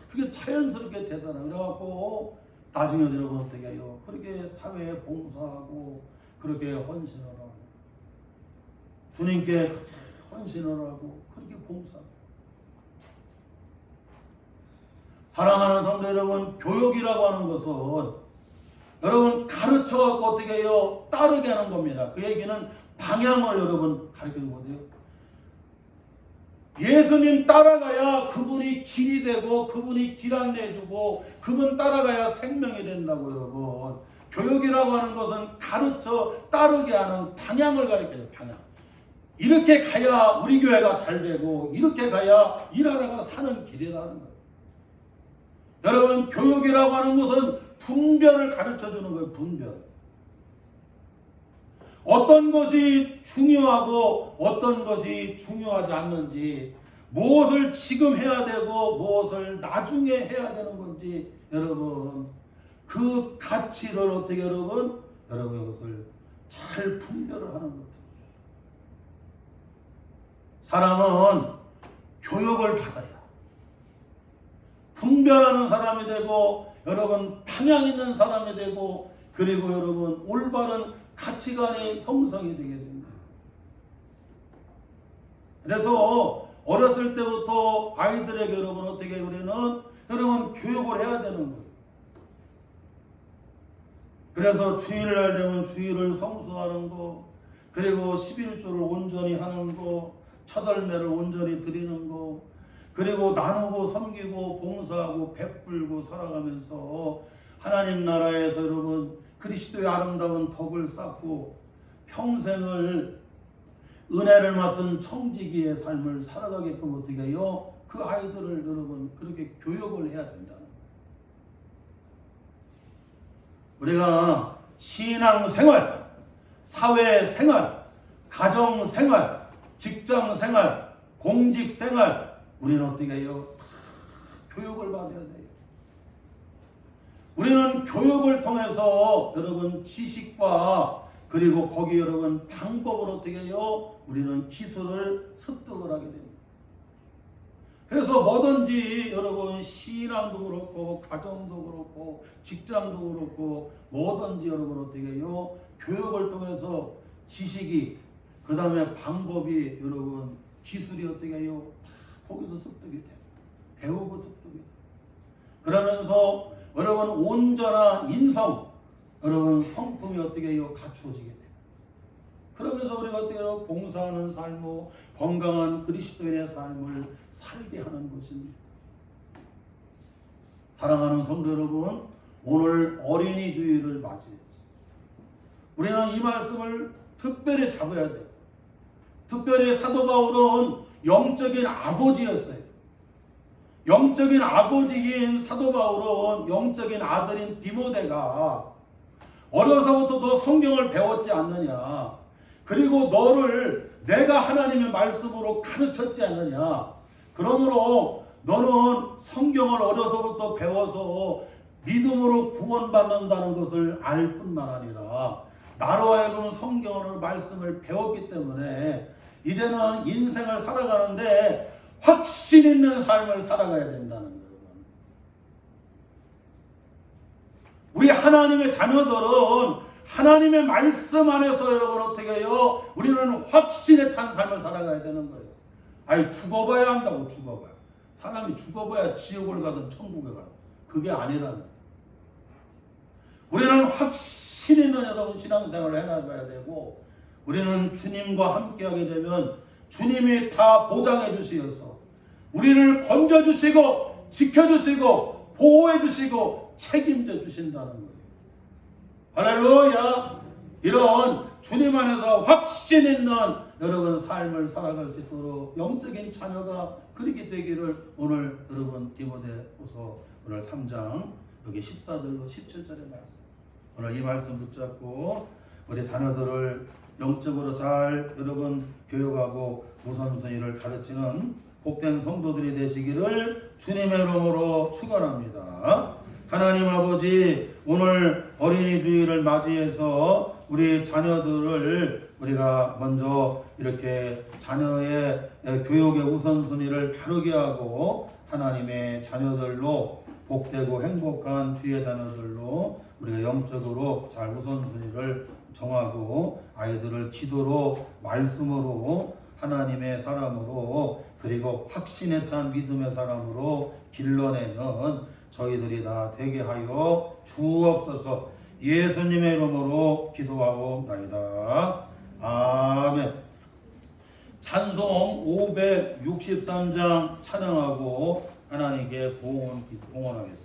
그게 자연스럽게 되더라. 그래갖고 나중에 여러분 어떻게 해요? 그렇게 사회에 봉사하고 그렇게 헌신을 하고 주님께 헌신을 하고 그렇게 봉사하고 사랑하는 성도 여러분, 교육이라고 하는 것은 여러분 가르쳐갖고 어떻게 해요? 따르게 하는 겁니다. 그 얘기는 방향을 여러분 가르치는 거예요. 예수님 따라가야 그분이 길이 되고 그분이 길 안내해주고 그분 따라가야 생명이 된다고 여러분. 교육이라고 하는 것은 가르쳐 따르게 하는 방향을 가르쳐요. 방향. 이렇게 가야 우리 교회가 잘 되고 이렇게 가야 이 나라가 사는 길이라는 거예요. 여러분 교육이라고 하는 것은 분별을 가르쳐주는 거예요. 분별. 어떤 것이 중요하고 어떤 것이 중요하지 않는지, 무엇을 지금 해야 되고 무엇을 나중에 해야 되는 건지 여러분 그 가치를 어떻게 여러분 이것을 잘 분별을 하는 것입니다. 사람은 교육을 받아야 분별하는 사람이 되고 여러분 방향 있는 사람이 되고 그리고 여러분 올바른 가치관이 형성이 되게 됩니다. 그래서 어렸을 때부터 아이들에게 여러분 어떻게 우리는 여러분 교육을 해야 되는 거예요. 그래서 주일날 되면 주일을 성수하는 거, 그리고 11조를 온전히 하는 거, 첫 열매를 온전히 드리는 거, 그리고 나누고 섬기고 봉사하고 베풀고 살아가면서 하나님 나라에서 여러분 그리스도의 아름다운 덕을 쌓고 평생을 은혜를 맡은 청지기의 삶을 살아가게끔 어떻게 해요? 그 아이들을 여러분 그렇게 교육을 해야 된다는 거예요. 우리가 신앙생활, 사회생활, 가정생활, 직장생활, 공직생활 우리는 어떻게 해요? 다 교육을 받아야 돼요. 우리는 교육을 통해서 여러분 지식과 그리고 거기 여러분 방법을 어떻게 해요? 우리는 기술을 습득을 하게 됩니다. 그래서 뭐든지 여러분 신앙도 그렇고 가정도 그렇고 직장도 그렇고 뭐든지 여러분 어떻게 해요? 교육을 통해서 지식이 그 다음에 방법이 여러분 기술이 어떻게 해요? 다 거기서 습득이 돼요. 배우고 습득이 돼요. 그러면서 여러분 온전한 인성 여러분 성품이 어떻게 해요? 갖추어지게 돼요. 그러면서 우리가 어떻게 해요? 봉사하는 삶, 건강한 그리스도인의 삶을 살게 하는 것입니다. 사랑하는 성도 여러분, 오늘 어린이 주일을 맞이해서 우리는 이 말씀을 특별히 잡아야 돼요. 특별히 사도 바울은 영적인 아버지였어요. 영적인 아버지인 사도 바울은 영적인 아들인 디모데가 어려서부터 너 성경을 배웠지 않느냐, 그리고 너를 내가 하나님의 말씀으로 가르쳤지 않느냐, 그러므로 너는 성경을 어려서부터 배워서 믿음으로 구원받는다는 것을 알 뿐만 아니라 나로 하여금 성경을 말씀을 배웠기 때문에 이제는 인생을 살아가는데 확신 있는 삶을 살아가야 된다는 거예요. 우리 하나님의 자녀들은 하나님의 말씀 안에서 여러분 어떻게 해요? 우리는 확신에 찬 삶을 살아가야 되는 거예요. 아니 죽어봐야 한다고. 죽어봐야. 사람이 죽어봐야 지옥을 가든 천국에 가든. 그게 아니라는. 우리는 확신 있는 여러분 신앙생활을 해나가야 되고, 우리는 주님과 함께하게 되면 주님이 다 보장해 주시어서 우리를 건져주시고 지켜주시고 보호해주시고 책임져 주신다는 거예요. 할렐루야. 이런 주님 안에서 확신 있는 여러분 삶을 살아갈 수 있도록 영적인 자녀가 그렇게 되기를 오늘 여러분 디모데후서 오늘 3장 여기 14절로 17절의 말씀, 오늘 이 말씀 붙잡고 우리 자녀들을 영적으로 잘 여러분 교육하고 우선순위를 가르치는 복된 성도들이 되시기를 주님의 이름으로 축원합니다. 하나님 아버지, 오늘 어린이 주일을 맞이해서 우리 자녀들을 우리가 먼저 이렇게 자녀의 교육의 우선순위를 바르게 하고 하나님의 자녀들로 복되고 행복한 주의 자녀들로 우리가 영적으로 잘 우선순위를 정하고 아이들을 기도로 말씀으로 하나님의 사람으로 그리고 확신에 찬 믿음의 사람으로 길러내는 저희들이 다 되게 하여 주옵소서. 예수님의 이름으로 기도하고 나이다. 아멘. 찬송 563장 찬양하고 하나님께 봉헌하겠습니다.